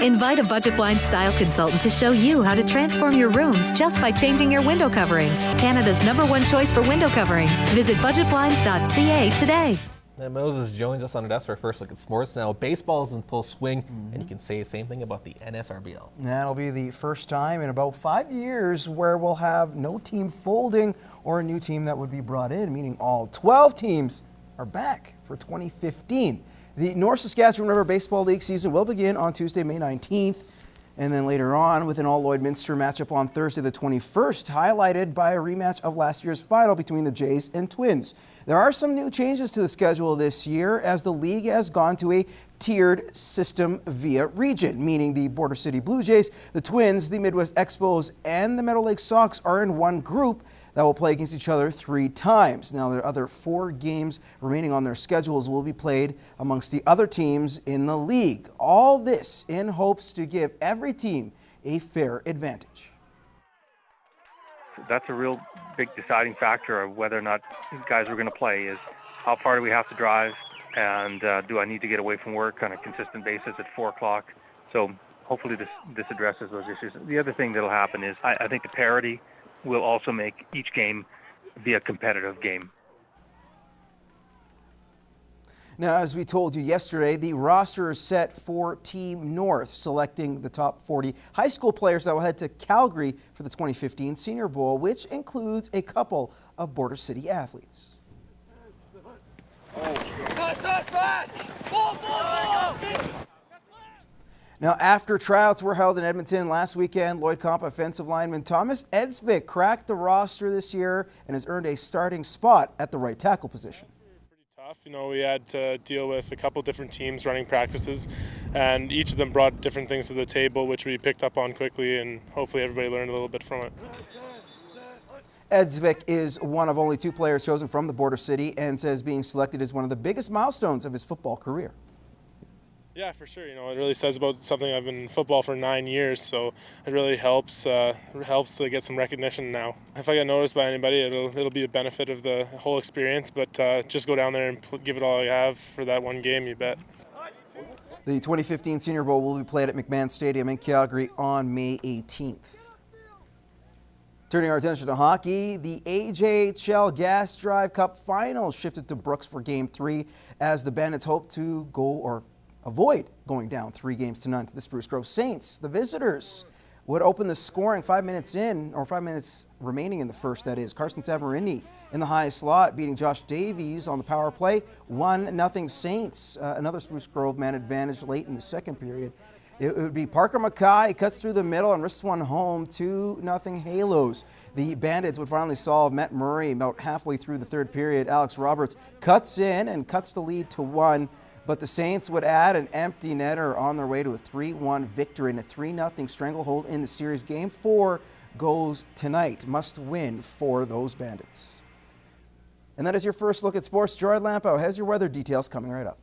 Invite a Budget Blinds style consultant to show you how to transform your rooms just by changing your window coverings. Canada's #1 choice for window coverings. Visit budgetblinds.ca today. And Moses joins us on a desk for our first look at sports. Now, baseball is in full swing, and you can say the same thing about the NSRBL. That'll be the first time in about 5 years where we'll have no team folding or a new team that would be brought in, meaning all 12 teams are back for 2015. The North Saskatchewan River Baseball League season will begin on Tuesday, May 19th. And then later on with an all Lloydminster matchup on Thursday the 21st, highlighted by a rematch of last year's final between the Jays and Twins. There are some new changes to the schedule this year as the league has gone to a tiered system via region, meaning the Border City Blue Jays, the Twins, the Midwest Expos, and the Meadow Lake Sox are in one group that will play against each other 3 times. Now, the other 4 games remaining on their schedules will be played amongst the other teams in the league. All this in hopes to give every team a fair advantage. That's a real big deciding factor of whether or not guys are going to play is how far do we have to drive, and do I need to get away from work on a consistent basis at 4 o'clock? So hopefully this addresses those issues. The other thing that will happen is I think the parity will also make each game be a competitive game. Now, as we told you yesterday, the roster is set for Team North, selecting the top 40 high school players that will head to Calgary for the 2015 Senior Bowl, which includes a couple of Border City athletes. Now, after tryouts were held in Edmonton last weekend, Lloyd Comp offensive lineman Thomas Edsvik cracked the roster this year and has earned a starting spot at the right tackle position. Pretty tough. You know, we had to deal with a couple different teams running practices, and each of them brought different things to the table, which we picked up on quickly, and hopefully everybody learned a little bit from it. Edsvik is one of only 2 players chosen from the Border City and says being selected is one of the biggest milestones of his football career. Yeah, for sure. You know, it really says about something. I've been in football for 9 years, so it really helps to get some recognition now. If I get noticed by anybody, it'll be a benefit of the whole experience, but just go down there and give it all I have for that one game, you bet. The 2015 Senior Bowl will be played at McMahon Stadium in Calgary on May 18th. Turning our attention to hockey, the AJHL Gas Drive Cup Finals shifted to Brooks for Game 3 as the Bandits hope to avoid going down 3-0 to the Spruce Grove Saints. The visitors would open the scoring 5 minutes remaining in the first, that is. Carson Samarini in the high slot, beating Josh Davies on the power play. 1-0 Saints. Another Spruce Grove man advantage late in the second period. It would be Parker Mackay, cuts through the middle and risks one home, 2-0 Halos. The Bandits would finally solve Matt Murray about halfway through the third period. Alex Roberts cuts in and cuts the lead to 1. But the Saints would add an empty netter on their way to a 3-1 victory and a 3-0 stranglehold in the series. Game 4 goes tonight. Must win for those Bandits. And that is your first look at sports. Gerard Lampo has your weather details coming right up.